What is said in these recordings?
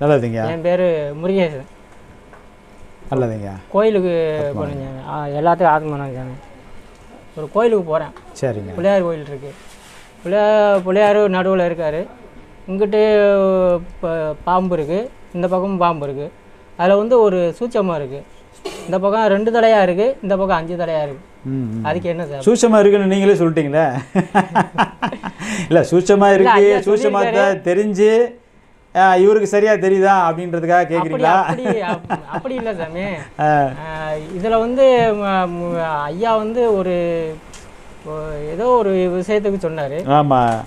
நல்லதுங்க. என் பேர் முருகேசன். நல்லதுங்க. கோயிலுக்கு போனீங்க, எல்லாத்தையும் ஆத்மனாங்க. ஒரு கோயிலுக்கு போகிறேன். சரிங்க. பிள்ளையார் கோயில் இருக்குது. பிள்ளையார் நடுவில் இருக்கார். இங்கிட்டு பாம்பு இருக்குது, இந்த பக்கமும் பாம்பு இருக்குது. அதில் வந்து ஒரு சூட்சமாக இருக்குது. இந்த பக்கம் 2 தலையாக இருக்குது, இந்த பக்கம் 5 தலையாக இருக்குது. அதுக்கு என்ன சார்? சூட்சமாக இருக்குன்னு நீங்களே சொல்லிட்டீங்களே. இல்லை, சூட்சமாக இருக்குது, சூட்சமாக தெரிஞ்சு இவருக்கு சரியாக தெரியுதா அப்படின்றதுக்காக கேட்குறீங்களா? அப்படி இல்லை சாமி. இதில் வந்து ஐயா வந்து ஏதோ ஒரு விஷயத்துக்கு சொன்னார். ஆமாம்.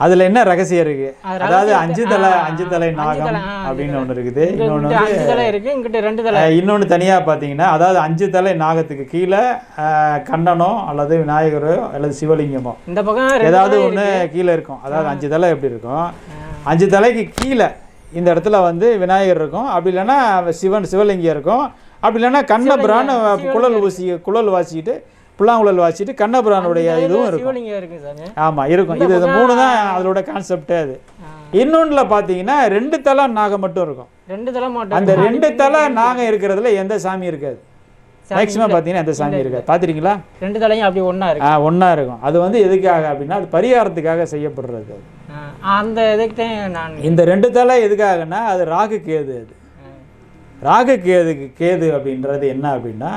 அதில் என்ன ரகசியம் இருக்குது? அதாவது 5 தலை நாகம் அப்படின்னு ஒன்று இருக்குது. இன்னொன்று 5 தலை இருக்குது, இங்கிட்ட 2 தலை. இன்னொன்று தனியாக பார்த்தீங்கன்னா, அதாவது 5 தலை நாகத்துக்கு கீழே கண்ணனோ அல்லது விநாயகரோ அல்லது சிவலிங்கமோ இந்த பக்கம் ஏதாவது ஒன்று கீழே இருக்கும். அதாவது 5 தலை எப்படி இருக்கும், 5 தலைக்கு கீழே இந்த இடத்துல வந்து விநாயகர் இருக்கும். அப்படி இல்லைன்னா சிவலிங்கம் இருக்கும். அப்படி இல்லைன்னா கண்ணபிரான் குழல் வாசிக்கிட்டு புல்லாங்குழல் வாசிட்டு கண்ணபிரானுடைய இதுவும் இருக்கும். ஆமாம், இருக்கும். இது 3 தான் அதோட கான்செப்டே. அது இன்னொன்றில் பார்த்தீங்கன்னா 2 தலை நாகம் மட்டும் இருக்கும். 2 தலை மட்டும். அந்த 2 தலை நாகம் இருக்கிறதுல எந்த சாமி இருக்காது. மேக்ஸிமம் பார்த்தீங்கன்னா எந்த சாமி இருக்காது. பார்த்துருக்கீங்களா? 2 தலையும் அப்படி ஒன்றா இருக்கும். அது வந்து எதுக்காக அப்படின்னா, அது பரிகாரத்துக்காக செய்யப்படுறது. அந்த இதுக்கு நான் இந்த 2 தலை எதுக்காகன்னா, அது ராகு கேது. அது ராகு கேது அப்படின்றது என்ன அப்படின்னா,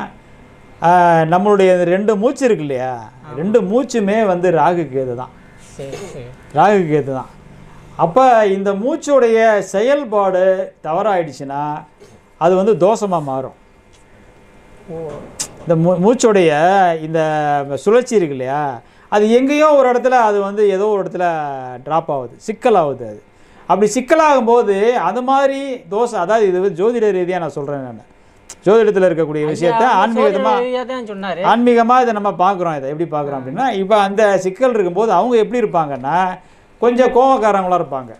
நம்மளுடைய 2 மூச்சு இருக்கு இல்லையா, 2 மூச்சுமே வந்து ராகு கேது தான். அப்போ இந்த மூச்சுடைய செயல்பாடு தவறாயிடுச்சுன்னா அது வந்து தோஷமாக மாறும். இந்த மூச்சுடைய இந்த சுழற்சி இருக்கு இல்லையா, அது எங்கேயோ ஒரு இடத்துல அது வந்து ஏதோ ஒரு இடத்துல ட்ராப் ஆகுது, சிக்கலாகுது. அது அப்படி சிக்கலாகும் போது அது மாதிரி தோஷம், அதாவது இது ஜோதிட ரீதியாக நான் சொல்கிறேன். நான் ஜோதிடத்தில் இருக்கக்கூடிய விஷயத்த ஆன்மீகமாக இதை நம்ம பார்க்குறோம். இதை எப்படி பார்க்குறோம் அப்படின்னா, இப்போ அந்த சிக்கல் இருக்கும்போது அவங்க எப்படி இருப்பாங்கன்னா, கொஞ்சம் கோபக்காரங்களாக இருப்பாங்க,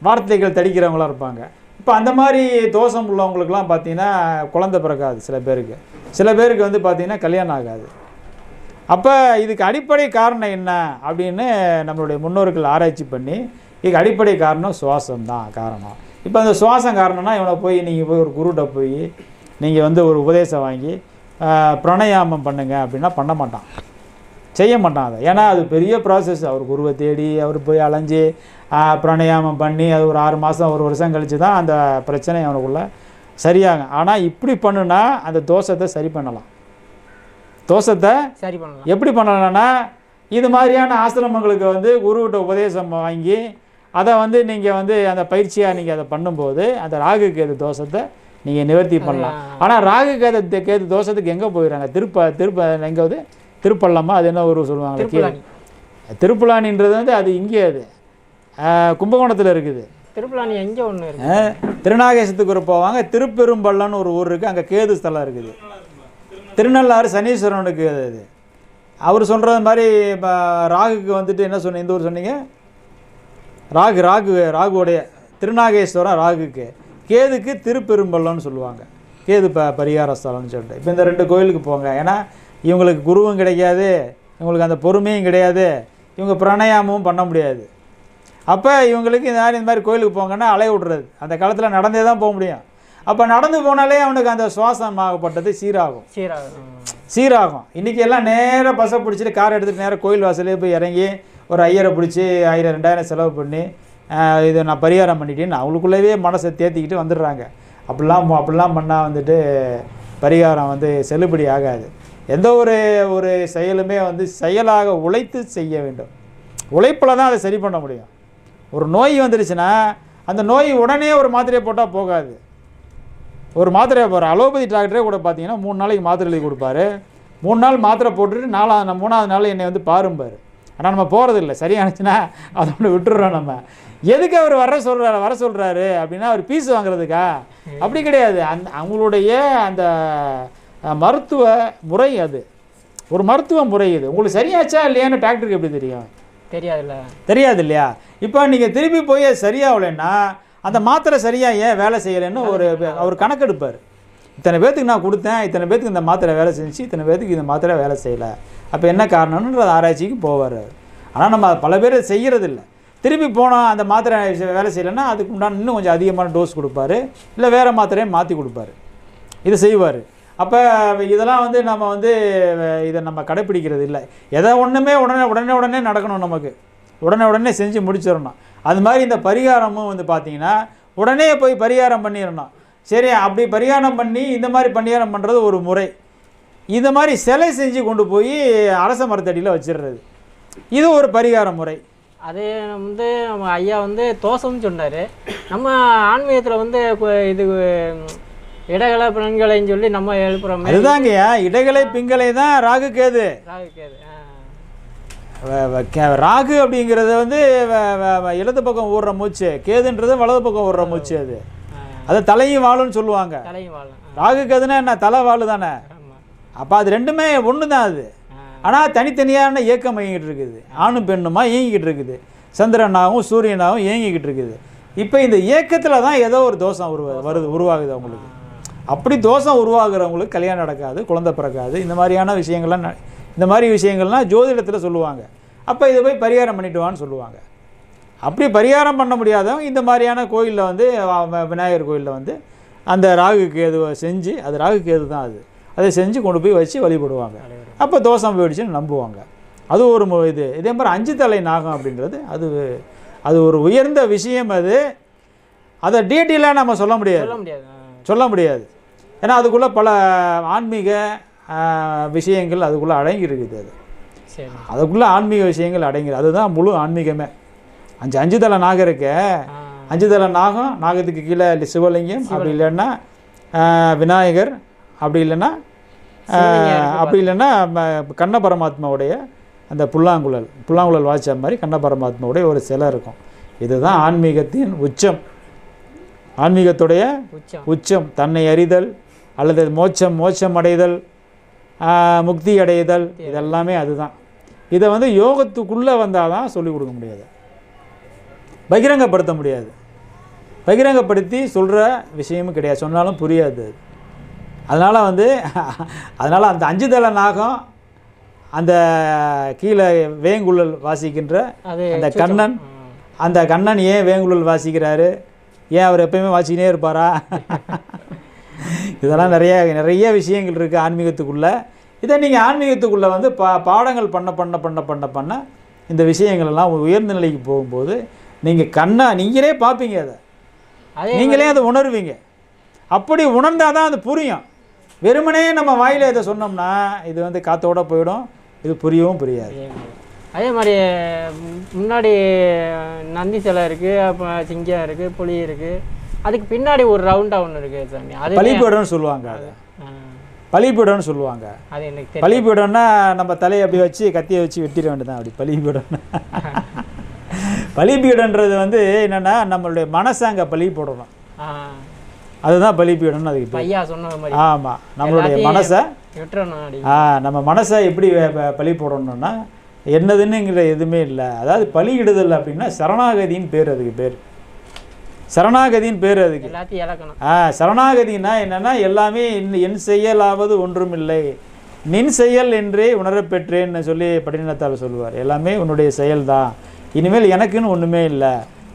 வார்த்தைகள் தடிக்கிறவங்களாக இருப்பாங்க. இப்போ அந்த மாதிரி தோஷம் உள்ளவங்களுக்குலாம் பார்த்தீங்கன்னா குழந்தை பிறக்காது. சில பேருக்கு வந்து பார்த்திங்கன்னா கல்யாணம் ஆகாது. அப்போ இதுக்கு அடிப்படை காரணம் என்ன அப்படின்னு நம்மளுடைய முன்னோர்கள் ஆராய்ச்சி பண்ணி, இதுக்கு அடிப்படை காரணம் சுவாசம் தான் காரணம். இப்போ அந்த சுவாசம் காரணம்னா, இவனை போய் நீங்கள் போய் ஒரு குருட்ட போய் நீங்கள் வந்து ஒரு உபதேசம் வாங்கி பிராணாயாமம் பண்ணுங்க அப்படின்னா பண்ண மாட்டான், செய்ய மாட்டான். அதை ஏன்னா அது பெரிய ப்ராசஸ். அவர் குருவை தேடி அவர் போய் அலைஞ்சி பிராணாயாமம் பண்ணி அது ஒரு 6 மாதம் 1 வருஷம் கழித்து தான் அந்த பிரச்சனை அவனுக்குள்ளே சரியாகும். ஆனால் இப்படி பண்ணுனா அந்த தோஷத்தை சரி பண்ணலாம். எப்படி பண்ணலாம்னா, இது மாதிரியான ஆசிரமங்களுக்கு வந்து குருவிட்ட உபதேசம் வாங்கி அதை வந்து நீங்கள் வந்து அந்த பயிற்சியாக நீங்கள் அதை பண்ணும்போது அந்த ராகு கேது தோஷத்தை நீங்கள் நிவர்த்தி பண்ணலாம். ஆனால் ராகு கேது தோஷத்துக்கு எங்கே போயிடுறாங்க? எங்கே திருப்பள்ளமா, அது என்ன ஊர் சொல்லுவாங்க, திருப்புலானின்றது வந்து அது இங்கே, அது கும்பகோணத்தில் இருக்குது. திருப்புலானி எங்கே ஒன்று இருக்குது, திருநாகேசத்துக்கு போவாங்க. திருப்பெரும்பள்ளம்னு ஒரு ஊர் இருக்குது, அங்கே கேது ஸ்தலம் இருக்குது. திருநள்ளாறு சனீஸ்வரனுக்கு அது. அவர் சொல்கிறது மாதிரி இப்போ ராகுக்கு வந்துட்டு என்ன சொன்னீங்க, இந்த ஊர் சொன்னீங்க, ராகுவோடைய திருநாகேஸ்வரம் ராகுக்கு, கேதுக்கு திருப்பெரும்பள்ளம்னு சொல்லுவாங்க. கேது பரிகார ஸ்தலம்னு சொல்லிட்டு. இப்போ இந்த 2 கோயிலுக்கு போங்க. ஏன்னா இவங்களுக்கு குருவும் கிடையாது, இவங்களுக்கு அந்த பொறுமையும் கிடையாது, இவங்க பிராணாயாமமும் பண்ண முடியாது. அப்போ இவங்களுக்கு இந்த மாதிரி கோயிலுக்கு போங்கன்னா அலைய விட்றது. அந்த காலத்தில் நடந்தே தான் போக முடியும். அப்போ நடந்து போனாலே அவனுக்கு அந்த சுவாசமாகப்பட்டது சீராகும். இன்றைக்கி எல்லாம் நேராக பஸ்ஸை பிடிச்சிட்டு கார் எடுத்துகிட்டு நேராக கோயில் வாசலே போய் இறங்கி ஒரு 5000 பிடிச்சி 1000-2000 செலவு பண்ணி இதை நான் பரிகாரம் பண்ணிட்டேன்னு அவங்களுக்குள்ளேயே மனசை தேத்திக்கிட்டு வந்துடுறாங்க. அப்படிலாம் பண்ணால் வந்துட்டு பரிகாரம் வந்து செல்லுபடி ஆகாது. எந்த ஒரு செயலுமே வந்து செயலாக உழைத்து செய்ய வேண்டும். உழைப்பில் தான் அதை சரி பண்ண முடியும். ஒரு நோய் வந்துடுச்சுன்னா அந்த நோய் உடனே ஒரு மாத்திரையை போட்டால் போகாது. ஒரு மாத்திரையை போகிற அலோபதி டாக்டரே கூட பார்த்தீங்கன்னா 3 நாளைக்கு மாத்திரை எழுதி கொடுப்பாரு. 3 நாள் மாத்திரை போட்டுட்டு 3ஆவது நாள் என்னை வந்து பாரும்பார். ஆனால் நம்ம போகிறதில்ல. சரியானுச்சுன்னா அதை ஒன்று விட்டுடுறோம். நம்ம எதுக்கு அவர் வர சொல்கிறாரு அப்படின்னா அவர் பீஸ் வாங்குறதுக்கா? அப்படி கிடையாது. அவங்களுடைய அந்த மருத்துவ முறை, அது ஒரு மருத்துவ முறை. இது உங்களுக்கு சரியாச்சா இல்லையான்னு டாக்டருக்கு எப்படி தெரியும்? தெரியாது இல்லையா? இப்போ நீங்கள் திருப்பி போய் சரியாகலைன்னா அந்த மாத்திரை சரியாக ஏன் வேலை செய்யலைன்னு அவர் கணக்கெடுப்பார். இத்தனை பேர்த்துக்கு நான் கொடுத்தேன், இத்தனை பேர்த்துக்கு இந்த மாத்திரை வேலை செஞ்சு, இத்தனை பேர்த்துக்கு இந்த மாத்திரை வேலை செய்யலை, அப்போ என்ன காரணம்ன்ற ஆராய்ச்சிக்கு போவார். ஆனால் நம்ம பல பேர் செய்கிறதில்ல. திருப்பி போனால் அந்த மாத்திரை வேலை செய்யலைன்னா அதுக்கு உண்டான இன்னும் கொஞ்சம் அதிகமான டோஸ் கொடுப்பாரு, இல்லை வேறு மாத்திரையை மாற்றி கொடுப்பாரு. இதை செய்வார். அப்போ இதெல்லாம் வந்து நம்ம வந்து இதை நம்ம கடைப்பிடிக்கிறது இல்லை. எதை ஒன்றுமே உடனே நடக்கணும், நமக்கு உடனே செஞ்சு முடிச்சிடணும். அது மாதிரி இந்த பரிகாரமும் வந்து பார்த்திங்கன்னா உடனே போய் பரிகாரம் பண்ணிடணும். சரி, அப்படி பரிகாரம் பண்ணி இந்த மாதிரி பரிகாரம் பண்ணுறது ஒரு முறை. இந்த மாதிரி சிலை செஞ்சு கொண்டு போய் அரச மரத்தடியில் வச்சிடுறது, இது ஒரு பரிகார முறை. அது வந்து நம்ம ஐயா வந்து தோஷம்னு சொன்னார். நம்ம ஆன்மீகத்தில் வந்து இது இடகலை பெண்களைன்னு சொல்லி நம்ம எழுப்புறோம். அதுதாங்கய்யா, இடகலை பிங்களை தான் ராகு கேது. ராகு அப்படிங்கிறது வந்து இடது பக்கம் ஓடுற மூச்சு, கேதுன்றது வலது பக்கம் ஓடுற மூச்சு. அது தலையும் வாழுன்னு சொல்லுவாங்க. ராகு கேதுன்னா என்ன, தலை வாழு தானே. அப்போ அது ரெண்டுமே ஒன்று தான். அது ஆனால் தனித்தனியான இயக்கம் இயங்கிட்டு இருக்குது. ஆணும் பெண்ணுமா இயங்கிக்கிட்டு இருக்குது, சந்திரனாகவும் சூரியனாகவும் இயங்கிக்கிட்டு இருக்குது. இப்போ இந்த இயக்கத்தில் தான் ஏதோ ஒரு தோஷம் உருவாகுது அவங்களுக்கு. அப்படி தோஷம் உருவாகிறவங்களுக்கு கல்யாணம் நடக்காது, குழந்தை பிறக்காது. இந்த மாதிரி விஷயங்கள்லாம் ஜோதிடத்தில் சொல்லுவாங்க. அப்போ இதை போய் பரிகாரம் பண்ணிட்டு வான்னு சொல்லுவாங்க. அப்படி பரிகாரம் பண்ண முடியாதவங்க இந்த மாதிரியான கோயிலில் வந்து விநாயகர் கோயிலில் வந்து அந்த ராகு கேதுவை செஞ்சு, அது ராகு கேது தான், அதை செஞ்சு கொண்டு போய் வச்சு வழிபடுவாங்க. அப்போ தோஷம் போயிடுச்சுன்னு நம்புவாங்க. அது ஒரு இதே மாதிரி 5 தலை நாகம் அப்படின்றது அது ஒரு உயர்ந்த விஷயம். அதை டீட்டெயிலாக நம்ம சொல்ல முடியாது. ஏன்னா அதுக்குள்ளே பல ஆன்மீக விஷயங்கள் அதுக்குள்ளே அடங்கி இருக்குது. அதுக்குள்ளே ஆன்மீக விஷயங்கள் அடங்கிது. அதுதான் முழு ஆன்மீகமே. 5 தலை நாகம் இருக்க, 5 தலை நாகம், நாகத்துக்கு கீழே சிவலிங்கம், அப்படி இல்லைன்னா விநாயகர், அப்படி இல்லைன்னா கண்ண பரமாத்மாவுடைய அந்த புல்லாங்குழல் வாய்ச்ச மாதிரி கண்ண பரமாத்மாவுடைய ஒரு சிலை இருக்கும். இதுதான் ஆன்மீகத்தின் உச்சம். ஆன்மீகத்துடைய உச்சம் தன்னை அறிதல் அல்லது மோட்சம் அடைதல், முக்தி அடைதல், இதெல்லாமே அதுதான். இதை வந்து யோகத்துக்குள்ளே வந்தால் தான் சொல்லிக் கொடுக்க முடியாது, பகிரங்கப்படுத்த முடியாது. பகிரங்கப்படுத்தி சொல்கிற விஷயமும் கிடையாது, சொன்னாலும் புரியாது. அதனால் அந்த 5 தலை நாகம், அந்த கீழே வேங்குழல் வாசிக்கின்ற அந்த கண்ணன் ஏன் வேங்குழல் வாசிக்கிறாரு, ஏன் அவர் எப்பயுமே வாசிக்கினே இருப்பாரா? இதெல்லாம் நிறைய விஷயங்கள் இருக்குது ஆன்மீகத்துக்குள்ளே. இதை நீங்கள் ஆன்மீகத்துக்குள்ளே வந்து பாடங்கள் பண்ண இந்த விஷயங்கள்லாம் உயர்ந்த நிலைக்கு போகும்போது நீங்கள் நீங்களே பார்ப்பீங்க, நீங்களே அதை உணர்வீங்க. அப்படி உணர்ந்தால் தான் அது புரியும். வெறுமனே நம்ம வாயில் இதை சொன்னோம்னா இது வந்து காற்றோட போயிடும், இது புரியவும் புரியாது. அதே மாதிரி முன்னாடி நந்தி சிலை இருக்குது, அப்போ சிங்கம் இருக்குது, புலி இருக்குது, அதுக்கு பின்னாடி ஒரு ரவுண்டாக ஒன்று இருக்குது சாமி, அது பலிபீடம்னு சொல்லுவாங்க. பலிபீடம்னு சொல்லுவாங்க. அது எனக்கு பலிபீடம்னா நம்ம தலையை அப்படி வச்சு கத்தியை வச்சு வெட்டிட வேண்டியதான். அப்படி பலிபீடன்றது வந்து என்னென்னா நம்மளுடைய மனசை அங்கே பலி போடணும், அதுதான் பலிபீடம்னு. அதுக்கு ஐயா சொன்ன மாதிரி ஆமாம், நம்மளுடைய மனசை நம்ம மனசை எப்படி பலி போடணும்னா என்னதுன்னுங்கிற எதுவுமே இல்லை. அதாவது பலியிடுதல் அப்படின்னா சரணாகதின்னு பேர், அதுக்கு பேர் சரணாகதின்னு பேர். அதுக்கு சரணாகதினா என்னென்னா எல்லாமே என் செயலாவது ஒன்றும் இல்லை, நின் செயல் என்றே உணரப்பெற்றேன்னு சொல்லி படினத்தால் சொல்லுவார். எல்லாமே உன்னுடைய செயல்தான், இனிமேல் எனக்குன்னு ஒன்றுமே இல்லை,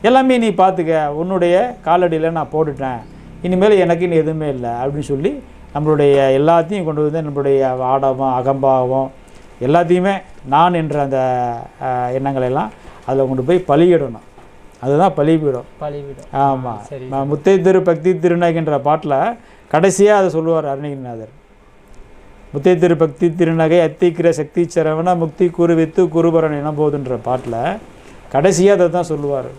எல்லாமே நீ பார்த்துக்க, உன்னுடைய காலடியில் நான் போட்டுட்டேன், இனிமேல் எனக்குன்னு எதுவுமே இல்லை அப்படின்னு சொல்லி நம்மளுடைய எல்லாத்தையும் கொண்டு வந்து நம்மளுடைய ஆடவம் அகம்பாவம் எல்லாத்தையுமே நான் என்ற அந்த எண்ணங்களெல்லாம் அதில் கொண்டு போய் பலியிடணும். அதுதான் பலிபீடம். ஆமாம், முத்தை திரு பக்தி திருநகைன்ற பாட்டில் கடைசியாக அதை சொல்லுவார் அருணகிரிநாதர். முத்தை திரு பக்தி திருநகை அத்திக்கிற சக்தி சரவண முக்தி குருவித்து குருபரன் இனம்போதுன்ற பாட்டில் கடைசியாக அதை தான் சொல்லுவார்.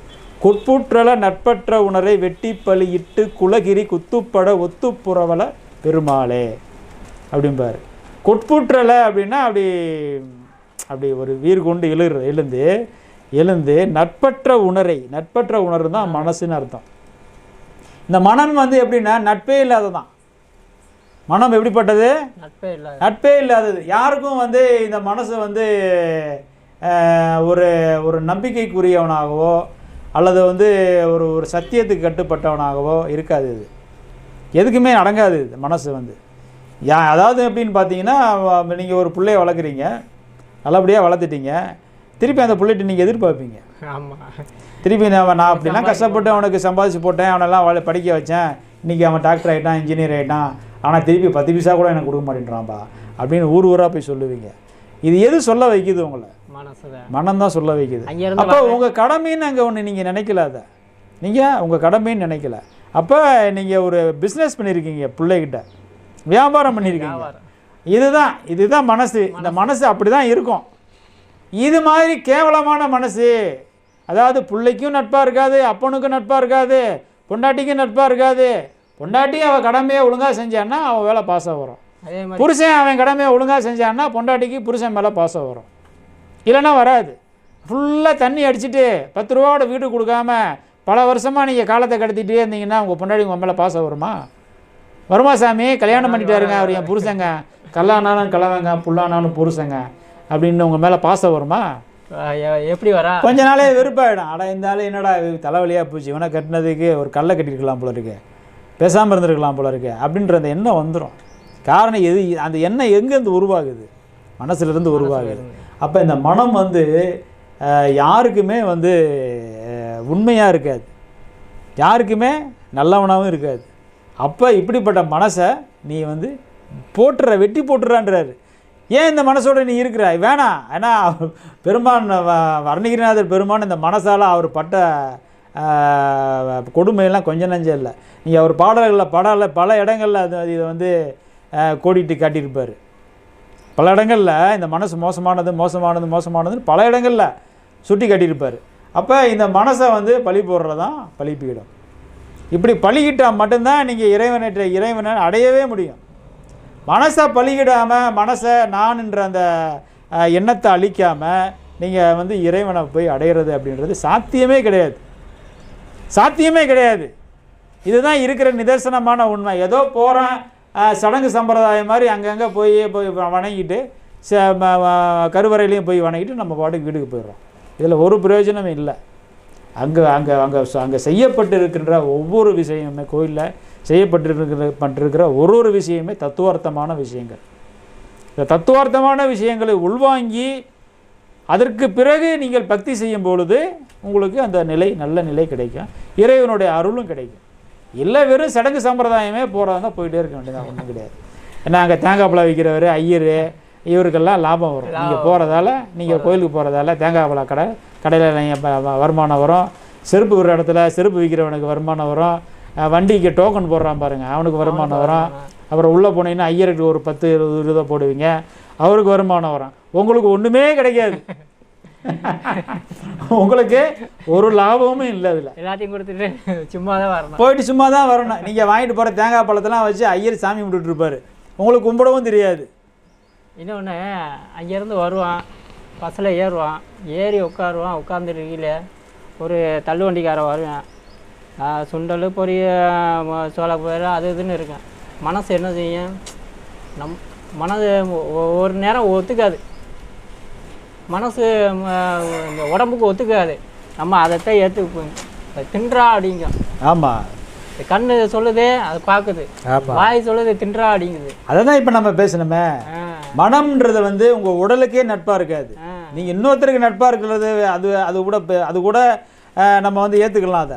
கொட்புற்றல நட்பற்ற உணரை வெட்டி பலியிட்டு குலகிரி குத்துப்பட ஒத்துப்புறவல பெருமாளே அப்படிம்பார். கொட்புற்றலை அப்படின்னா அப்படி ஒரு வீர் கொண்டு எழுந்து நட்பற்ற உணர்வு தான் மனசுன்னு அர்த்தம். இந்த மனம் வந்து எப்படின்னா நட்பே இல்லாததான். மனம் எப்படிப்பட்டது? நட்பே இல்லாதது. யாருக்கும் வந்து இந்த மனசு வந்து ஒரு நம்பிக்கைக்குரியவனாகவோ அல்லது வந்து ஒரு சத்தியத்துக்கு கட்டுப்பட்டவனாகவோ இருக்காது. இது எதுக்குமே அடங்காது. இது மனசு வந்து அதாவது எப்படின்னு பார்த்தீங்கன்னா, நீங்கள் ஒரு பிள்ளைய வளர்க்குறீங்க, நல்லபடியாக வளர்த்துட்டீங்க, திருப்பி அந்த புள்ளைட்டு நீங்கள் எதிர்பார்ப்பீங்க. ஆமாம். திருப்பி நான் அப்படிலாம் கஷ்டப்பட்டு அவனுக்கு சம்பாதிச்சு போட்டேன், அவனெல்லாம் படிக்க வச்சேன், இன்றைக்கி அவன் டாக்டர் ஆகிட்டான், இன்ஜினியர் ஆகிட்டான், ஆனால் திருப்பி 10 பைசா கூட எனக்கு கொடுக்க மாட்டேன்றான்பா அப்படின்னு ஊராக போய் சொல்லுவீங்க. இது எது சொல்ல வைக்குது உங்களை? மனம்தான் சொல்ல வைக்குது. அப்போ உங்கள் கடமைன்னு அங்கே ஒன்று நீங்கள் நினைக்கல, அதை நீங்கள் உங்கள் கடமைன்னு நினைக்கல. அப்போ நீங்கள் ஒரு பிஸ்னஸ் பண்ணியிருக்கீங்க, பிள்ளைகிட்ட வியாபாரம் பண்ணியிருக்கீங்க. இதுதான் மனசு. இந்த மனசு அப்படி தான் இருக்கும். இது மாதிரி கேவலமான மனசு, அதாவது பிள்ளைக்கும் நட்பாக இருக்காது, அப்பனுக்கும் நட்பாக இருக்காது, பொண்டாட்டிக்கும் நட்பாக இருக்காது. பொண்டாட்டியும் அவன் கடமையை ஒழுங்காக செஞ்சான்னா அவன் வேலை பாஸாக வரும். புருஷன் அவன் கடமையை ஒழுங்காக செஞ்சான்னா பொண்டாட்டிக்கு புருஷன் மேலே பாஸாக வரும். இல்லைன்னா வராது. ஃபுல்லாக தண்ணி அடிச்சுட்டு 10 ரூபாவோட வீட்டுக்கு கொடுக்காம பல வருஷமாக நீங்கள் காலத்தை கடத்திட்டே இருந்தீங்கன்னா உங்கள் பொண்டாட்டி உங்கள் மேலே பாஸாக வருமா? வருமா சாமி? கல்யாணம் பண்ணிட்டாருங்க அவர் என் புருஷங்க, கல்லானாலும் கலவங்க, புல்லானாலும் புருஷங்க அப்படின்னு உங்கள் மேலே பாசம் வருமா? எப்படி வரா? கொஞ்ச நாளே வெறுப்பாயிடும். அட இந்த ஆள் என்னடா தலைவலியாக போச்சு, இவனை கட்டினதுக்கு ஒரு கல்லை கட்டியிருக்கலாம் போல இருக்கு, பேசாமல் இருந்திருக்கலாம் போல இருக்கு அப்படின்ற அந்த எண்ணம் வந்துடும். காரணம் எது? அந்த எண்ணம் எங்கேருந்து உருவாகுது? மனசுலேருந்து உருவாகுது. அப்போ இந்த மனம் வந்து யாருக்குமே வந்து உண்மையாக இருக்காது, யாருக்குமே நல்லவனாகவும் இருக்காது. அப்போ இப்படிப்பட்ட மனசை நீ வந்து வெட்டி போட்டுறான்றாரு. ஏன் இந்த மனசோட நீ இருக்கிற? வேணாம். ஏன்னா பெருமான் வர்ணிகிரிநாதர் பெருமான் இந்த மனசால் அவர் பட்ட கொடுமையெல்லாம் கொஞ்சம் நஞ்சம் இல்லை. நீங்கள் அவர் பாடல்களில் பல இடங்களில் இதை வந்து கோடிட்டு காட்டியிருப்பார். பல இடங்களில் இந்த மனசு மோசமானதுன்னு பல இடங்களில் சுட்டி காட்டியிருப்பார். அப்போ இந்த மனசை வந்து பழி போடுறது தான் பழிப்பீடம். இப்படி பழிக்கிட்டால் மட்டும்தான் நீங்கள் இறைவனை அடையவே முடியும். மனசை பழிக்கிடாமல், மனசை நான்ன்ற அந்த எண்ணத்தை அழிக்காமல் நீங்கள் வந்து இறைவனை போய் அடையிறது அப்படின்றது சாத்தியமே கிடையாது. இதுதான் இருக்கிற நிதர்சனமான உண்மை. ஏதோ போகிறேன் சடங்கு சம்பிரதாயம் மாதிரி அங்கங்கே போய் வணங்கிட்டு கருவறையிலையும் போய் வணங்கிட்டு நம்ம பாட்டுக்கு வீட்டுக்கு போயிடுறோம். இதில் ஒரு பிரயோஜனமே இல்லை. அங்கே செய்யப்பட்டிருக்கின்ற ஒவ்வொரு விஷயமுமே, கோயிலில் செய்யப்பட்டிருக்கிற ஒரு விஷயமே தத்துவார்த்தமான விஷயங்கள். இந்த தத்துவார்த்தமான விஷயங்களை உள்வாங்கி அதற்கு பிறகு நீங்கள் பக்தி செய்யும் பொழுது உங்களுக்கு அந்த நல்ல நிலை கிடைக்கும், இறைவனுடைய அருளும் கிடைக்கும். இல்லை வெறும் சடங்கு சம்பிரதாயமே போகிறவங்க போயிட்டே இருக்க வேண்டியதான், ஒன்றும் கிடையாது. ஏன்னா அங்கே தேங்காய் பழம் விற்கிறவர், ஐயர், இவருக்கெல்லாம் லாபம் வரும். நீங்கள் போகிறதால, நீங்கள் கோயிலுக்கு போகிறதால தேங்காய் பழம் கடையில் நீங்கள் வருமானம் வரும். செருப்பு விடுற இடத்துல செருப்பு விற்கிறவனுக்கு வருமானம் வரும். வண்டிக்கு டோக்கன் போடுறான் பாருங்கள், அவனுக்கு வருமானம் வரும். அப்புறம் உள்ளே போனீங்கன்னா ஐயருக்கு ஒரு 10-20 ரூபா போடுவீங்க, அவருக்கு வருமானம் வரும். உங்களுக்கு ஒன்றுமே கிடைக்காது, உங்களுக்கு ஒரு லாபமும் இல்லை. அதில் எல்லாத்தையும் கொடுத்துட்டு சும்மா தான் வரணும், போயிட்டு சும்மா தான் வரணும். நீங்கள் வாங்கிட்டு போகிற தேங்காய் பழத்தெல்லாம் வச்சு ஐயர் சாமி கும்பிட்டுட்டு இருப்பார், உங்களுக்கு கும்பிடவும் தெரியாது. இன்னொன்று, அங்கேருந்து வருவான், பஸ்ஸில் ஏறுவான், ஏறி உட்காருவான், உட்காந்துருக்கீங்களே ஒரு தள்ளு வண்டிக்காரன் வருவேன், சுண்டல் பொரிய சோளப்பயிறு அது இதுன்னு இருக்கேன். மனசு என்ன செய்யும்? மனது ஒரு நேரம் ஒத்துக்காது, மனசு இந்த உடம்புக்கு ஒத்துக்காது. நம்ம அதைத்தான் ஏற்றுப்போம், தின்றா அப்படிங்க. ஆமாம், கண்ணு சொல்லுது, அது பார்க்குது, வாய் சொல்லுது தின்றா அப்படிங்குது. அதை தான் இப்போ நம்ம பேசணுமே. மனம்ன்றது வந்து உங்கள் உடலுக்கே நட்பாக இருக்காது. நீங்கள் இன்னொருத்தருக்கு நட்பாக இருக்கிறது அது கூட நம்ம வந்து ஏற்றுக்கலாம்.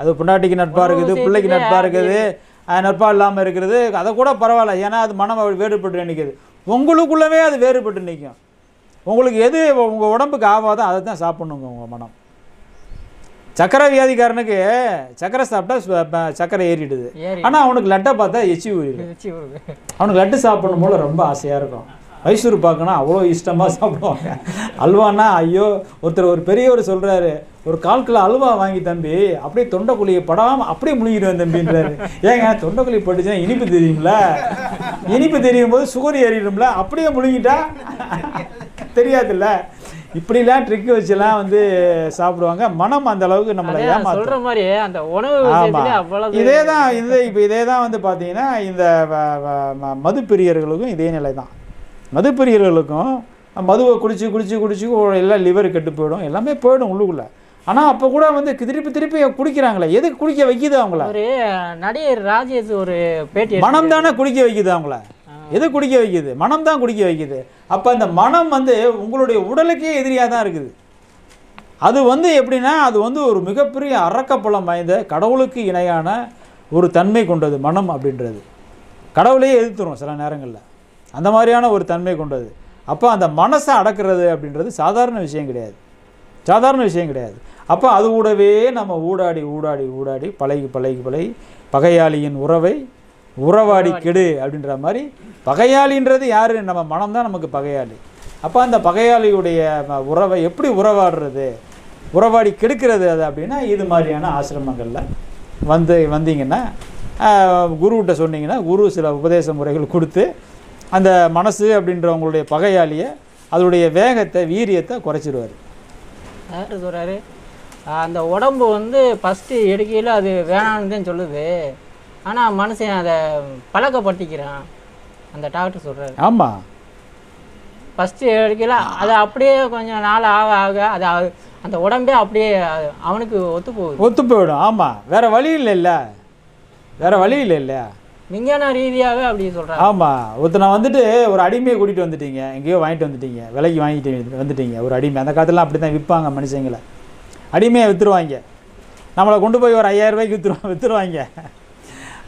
அது பொண்டாட்டிக்கு நட்பாக இருக்குது, பிள்ளைக்கு நட்பாக இருக்குது, நட்பாக இல்லாமல் இருக்கிறது, அதை கூட பரவாயில்ல. ஏன்னா அது மனம் வேறுபட்டு நிற்கிது. உங்களுக்குள்ளவே அது வேறுபட்டு நிற்கும். உங்களுக்கு எது உங்கள் உடம்புக்கு ஆகாதோ அதை தான் சாப்பிட்ணுங்க உங்கள் மனம். சக்கரை வியாதிக்காரனுக்கு சக்கரை சாப்பிட்டா சக்கரை ஏறிடுது, ஆனால் அவனுக்கு லட்டை பார்த்தா எச்சி ஊறிடுது. அவனுக்கு லட்டு சாப்பிடணும் போல் ரொம்ப ஆசையாக இருக்கும். மைசூர் பாக்குனா அவ்வளோ இஷ்டமாக சாப்பிடுவாங்க. அல்வானா ஐயோ, ஒரு பெரியவர் சொல்கிறாரு, ஒரு 1/4 கிலோ அல்வா வாங்கி தம்பி அப்படியே தொண்டைக்குழியை படாமல் அப்படியே முழுங்கிடுவேன் தம்பின்றாரு. ஏங்க தொண்டைக்குழி பட்டுச்சுன்னா இனிப்பு தெரியுங்களா? இனிப்பு தெரியும் போது சுகர் ஏறிடும்ல, அப்படியே முழுங்கிட்டா தெரியாதுல்ல. இப்படிலாம் ட்ரிக் வச்சுலாம் வந்து சாப்பிடுவாங்க. மனம் அந்த அளவுக்கு நம்மளை சொல்ற மாதிரி அந்த உணவு இதே தான் வந்து பார்த்தீங்கன்னா இந்த மது பிரியர்களுக்கும் இதே நிலை தான். மது பிரியர்களுக்கும் மதுவை குடிச்சு எல்லாம் லிவர் கெட்டு போயிடும், எல்லாமே போயிடும் உள்ளுக்குள்ளே. ஆனால் அப்போ கூட வந்து திருப்பி குடிக்கிறாங்களே, எதுக்கு குடிக்க வைக்குது அவங்கள? ஒரு நடிகர் ராஜேஷ் ஒரு பேட்டி, மனம் தானே குடிக்க வைக்குது அவங்கள. எது குடிக்க வைக்குது? மனம் தான் குடிக்க வைக்குது. அப்போ அந்த மனம் வந்து உங்களுடைய உடலுக்கே எதிரியாக தான் இருக்குது. அது வந்து எப்படின்னா, அது வந்து ஒரு மிகப்பெரிய அரக்கப்பலம் வாய்ந்த கடவுளுக்கு இணையான ஒரு தன்மை கொண்டது மனம் அப்படின்றது. கடவுளையே எதிர்த்துரும் சில நேரங்களில், அந்த மாதிரியான ஒரு தன்மை கொண்டது. அப்போ அந்த மனசை அடக்கிறது அப்படின்றது சாதாரண விஷயம் கிடையாது, சாதாரண விஷயம் கிடையாது. அப்போ அது கூடவே நம்ம ஊடாடி ஊடாடி ஊடாடி பழகி பழகி பழகி பகையாளியின் உறவை உறவாடி கெடு அப்படின்ற மாதிரி, பகையாளின்றது யார்? நம்ம மனம் தான் நமக்கு பகையாளி. அப்போ அந்த பகையாளியுடைய உறவை எப்படி உறவாடுறது, உறவாடி கெடுக்கிறது அது அப்படின்னா, இது மாதிரியான ஆசிரமங்களில் வந்தீங்கன்னா குருக்கிட்ட சொன்னீங்கன்னா குரு சில உபதேச முறைகள் கொடுத்து அந்த மனசு அப்படின்றவங்களுடைய பகையாளியை அதோடைய வேகத்தை வீரியத்தை குறைச்சிடுவார். யார் சொல்கிறாரு? அந்த உடம்பு வந்து ஃபஸ்ட்டு எடுக்கையில் அது வேணான்னு தான் சொல்லுது, ஆனால் மனுஷன் அதை பழக்கப்படுத்திக்கிறான் அந்த டாக்டர் சொல்கிறாரு. ஆமாம், ஃபஸ்ட்டு எடுக்கையில் அதை அப்படியே கொஞ்சம் நாள் ஆக ஆக அது அந்த உடம்பே அப்படியே அவனுக்கு ஒத்து போயிடும். ஆமாம், வேறு வழி இல்லை, வேறு வழி இல்லை. விஞ்ஞான ரீதியாகவே அப்படி சொல்கிறாங்க. ஆமாம், ஒருத்தனை வந்துட்டு ஒரு அடிமையை கூட்டிகிட்டு வந்துட்டீங்க, எங்கேயோ வாங்கிட்டு வந்துட்டீங்க, விலைக்கு வாங்கிட்டு வந்துட்டீங்க. ஒரு அடிமை அந்த காலத்துலாம் அப்படி தான் விற்பாங்க மனுஷங்களை, அடிமையை விற்றுருவாங்க. நம்மளை கொண்டு போய் ஒரு 5000 ரூபாய்க்கு விற்றுருவாங்க.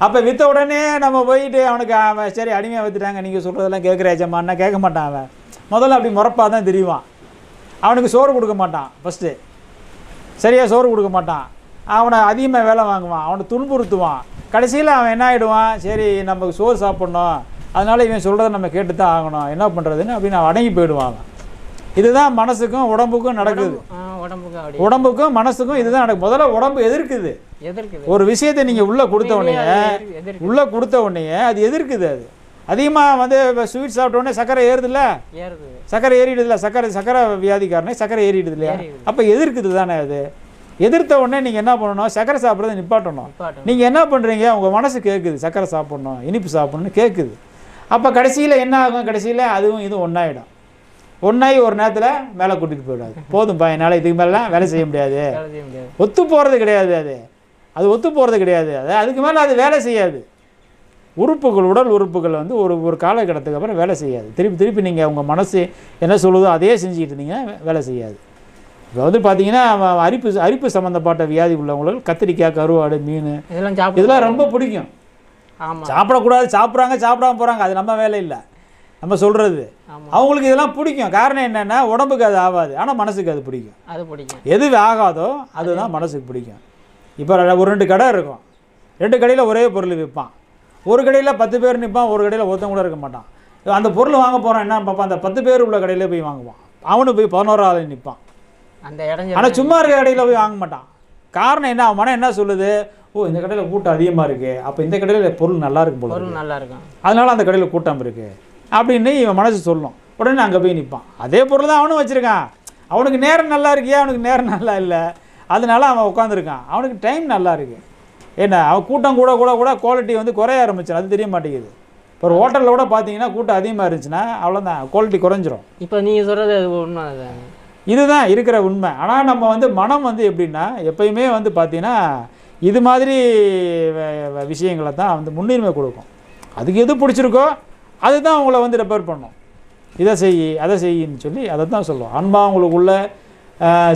அப்போ விற்ற உடனே நம்ம போயிட்டு அவனுக்கு அவன் சரி அடிமையாக விற்றுட்டாங்க, நீங்கள் சொல்கிறதெல்லாம் கேட்குறேச்சம்மான்னா கேட்க மாட்டான். அவன் முதல்ல அப்படி முறப்பாக தான் தெரியுவான். அவனுக்கு சோறு கொடுக்க மாட்டான், ஃபஸ்ட்டு சரியாக சோறு கொடுக்க மாட்டான். அவனை அதிகமாக வேலை வாங்குவான், அவனை துன்புறுத்துவான். கடைசியில் அவன் என்ன ஆகிடுவான், சரி நமக்கு சோறு சாப்பிட்ணும், அதனால் இவன் சொல்கிறத நம்ம கேட்டு தான் ஆகணும், என்ன பண்ணுறதுன்னு அப்படின்னு அவன் அடங்கி போயிடுவாங்க. இதுதான் மனசுக்கும் உடம்புக்கும் நடக்குது. உடம்புக்கும் மனசுக்கும் இதுதான் நடக்குது. முதல்ல உடம்பு எதிர்க்குது. ஒரு விஷயத்தை நீங்கள் உள்ளே கொடுத்த உடனே அது எதிர்க்குது. அது அதிகமாக வந்து இப்போ ஸ்வீட் சாப்பிட்ட உடனே சர்க்கரை ஏறுதுல்ல, சர்க்கரை ஏறிடுதுல, சர்க்கரை வியாதிக்காரனே சர்க்கரை ஏறிடுது இல்லையா? அப்போ எதிர்க்குது தானே. அது எதிர்த்த உடனே நீங்கள் என்ன பண்ணணும், சர்க்கரை சாப்பிட்றத நிப்பாட்டணும். நீங்கள் என்ன பண்ணுறீங்க, உங்கள் மனசு கேட்குது சர்க்கரை சாப்பிட்ணும், இனிப்பு சாப்பிட்ணுன்னு கேட்குது. அப்போ கடைசியில் என்ன ஆகும், கடைசியில் அதுவும் இதுவும் ஒன்றாயிடும். ஒன்றாகி ஒரு நேரத்தில் மேலே கூட்டிகிட்டு போயிடாது. போதும்ப்பா, என்னால் இதுக்கு மேலாம் வேலை செய்ய முடியாது, ஒத்து போகிறது கிடையாது. அது ஒத்து போகிறது கிடையாது. அதுக்கு மேலே அது வேலை செய்யாது. உறுப்புகள், உடல் உறுப்புகள் வந்து ஒரு காலகட்டத்துக்கு அப்புறம் வேலை செய்யாது. திருப்பி நீங்கள் உங்கள் மனசு என்ன சொல்லுதோ அதையே செஞ்சுக்கிட்டு இருந்தீங்கன்னா வேலை செய்யாது. இப்போ வந்து பார்த்தீங்கன்னா அரிப்பு சம்மந்தப்பட்ட வியாதி உள்ளவங்களுக்கு கத்திரிக்காய், கருவாடு, மீன் இதெல்லாம் ரொம்ப பிடிக்கும். சாப்பிடக்கூடாது, சாப்பிட்றாங்க, சாப்பிடாம போகிறாங்க, அது நம்ம வேலை இல்லை, நம்ம சொல்கிறது. அவங்களுக்கு இதெல்லாம் பிடிக்கும். காரணம் என்னென்னா, உடம்புக்கு அது ஆகாது, ஆனால் மனசுக்கு அது பிடிக்கும். எது ஆகாதோ அதுதான் மனசுக்கு பிடிக்கும். இப்போ ஒரு 2 கடை இருக்கும், 2 கடையில் ஒரே பொருள் விற்பான். ஒரு கடையில் 10 பேர் நிற்பான், ஒரு கடையில் ஒருத்தன் கூட இருக்க மாட்டான். அந்த பொருள் வாங்க போகிறான், என்ன பார்ப்பான், அந்த 10 பேர் உள்ள கடையில் போய் வாங்குவான். அவனு போய் 11ஆவது நிற்பான். ஆனால் சும்மா இருக்க கடையில் போய் வாங்க மாட்டான். காரணம் என்ன, அவன் மனம் என்ன சொல்லுது, ஓ இந்த கடையில் கூட்டம் அதிகமாக இருக்குது, அப்போ இந்த கடையில் பொருள் நல்லா இருக்கும் போல, நல்லா இருக்கும், அதனால அந்த கடையில் கூட்டம் இருக்குது அப்படின்னு இவன் மனசு சொல்லும். உடனே அங்கே போய் நிற்பான். அதே பொருள் தான் அவனும் வச்சுருக்கான். அவனுக்கு நேரம் நல்லா இருக்கியா, அவனுக்கு நேரம் நல்லா இல்லை, அதனால அவன் உட்காந்துருக்கான். அவனுக்கு டைம் நல்லா இருக்குது. ஏன்னா அவன் கூட்டம் கூட கூட கூட குவாலிட்டி வந்து குறைய ஆரம்பிச்சான், அது தெரிய மாட்டேங்குது. இப்போ ஒரு ஹோட்டலில் கூட பார்த்தீங்கன்னா கூட்டம் அதிகமாக இருந்துச்சுன்னா அவ்வளோதான், குவாலிட்டி குறைஞ்சிரும். இப்போ நீங்கள் சொல்கிறது அது உண்மை, இதுதான் இருக்கிற உண்மை. ஆனால் நம்ம வந்து மனம் வந்து எப்படின்னா, எப்பயுமே வந்து பார்த்தீங்கன்னா இது மாதிரி விஷயங்களை தான் வந்து முன்னுரிமை கொடுக்கும். அதுக்கு எது பிடிச்சிருக்கோ அதுதான் உங்களை வந்து ரெப்பேர் பண்ணும். இதை செய் அதை செய்யின்னு சொல்லி அதை தான் சொல்லுவோம். ஆன்மா உங்களுக்குள்ள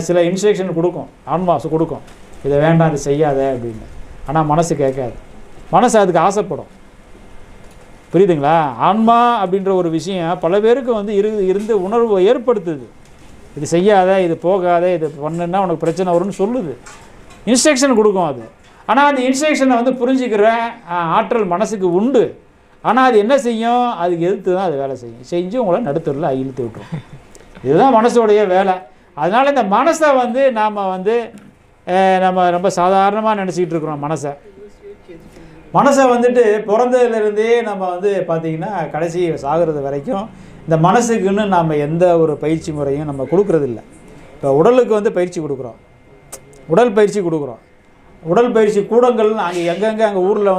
சில இன்ஸ்ட்ரக்ஷன் கொடுக்கும், ஆன்மா கொடுக்கும், இதை வேண்டாம் இதை செய்யாத அப்படின்னு. ஆனால் மனசு கேட்காது, மனசு அதுக்கு ஆசைப்படும். புரியுதுங்களா? ஆன்மா அப்படின்ற ஒரு விஷயம் பல பேருக்கு வந்து இருந்து உணர்வு ஏற்படுத்துது. இது செய்யாத, இது போகாத, இது பண்ணுன்னா உனக்கு பிரச்சனை வரும்னு சொல்லுது, இன்ஸ்ட்ரக்ஷன் கொடுக்கும் அது. ஆனால் அந்த இன்ஸ்ட்ரக்ஷனை வந்து புரிஞ்சுக்கிற ஆற்றல் மனசுக்கு உண்டு. ஆனால் அது என்ன செய்யும், அதுக்கு எதிர்த்து தான் அது வேலை செய்யும், செஞ்சு உங்களை நடுத்தரில் இழுத்து விட்டுரும். இதுதான் மனசோடைய வேலை. அதனால் இந்த மனசை வந்து நாம் வந்து நம்ம ரொம்ப சாதாரணமாக நினச்சிக்கிட்டு இருக்கிறோம். மனசை வந்துட்டு பிறந்ததுலேருந்தே நம்ம வந்து பார்த்திங்கன்னா கடைசி சாகிறது வரைக்கும் இந்த மனசுக்குன்னு நாம் எந்த ஒரு பயிற்சி முறையும் நம்ம கொடுக்குறதில்ல. இப்போ உடலுக்கு வந்து பயிற்சி கொடுக்குறோம், உடல் பயிற்சி கொடுக்குறோம், உடல் பயிற்சி கூடங்கள் அங்கே எங்கெங்கே அங்கே ஊரில்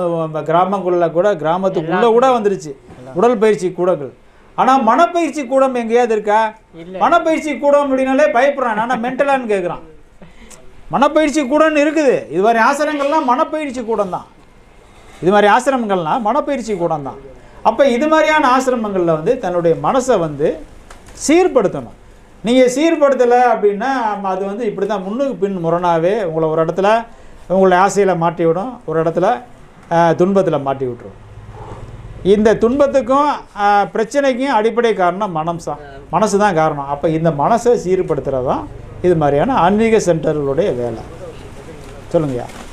கிராமங்களில் கூட கிராமத்துக்குள்ளே கூட வந்துருச்சு உடல் பயிற்சி கூடங்கள். ஆனால் மனப்பயிற்சி கூடம் எங்கேயாவது இருக்கா? மனப்பயிற்சி கூடம் அப்படின்னாலே பயப்படுறான், ஆனால் மென்டலான்னு கேட்குறான். மனப்பயிற்சி கூடன்னு இருக்குது. இது மாதிரி ஆசிரமங்கள்லாம் மனப்பயிற்சி கூடம் தான். இது மாதிரி ஆசிரமங்கள்லாம் மனப்பயிற்சி கூடம் தான். அப்போ இது மாதிரியான ஆசிரமங்களில் வந்து தன்னுடைய மனசை வந்து சீர்படுத்தணும். நீங்கள் சீர்படுத்தலை அப்படின்னா அது வந்து இப்படி தான் முன்னுக்கு பின் முரணாகவே உங்களை ஒரு இடத்துல உங்களுடைய ஆசையில் மாட்டி விடும், ஒரு இடத்துல துன்பத்தில் மாட்டி விட்டுரும். இந்த துன்பத்துக்கும் பிரச்சனைக்கும் அடிப்படை காரணம் மனசு தான் காரணம். அப்போ இந்த மனசை சீர்படுத்துகிறது தான் இது மாதிரியான ஆன்மீக சென்டர்களுடைய வேலை. சொல்லுங்கய்யா.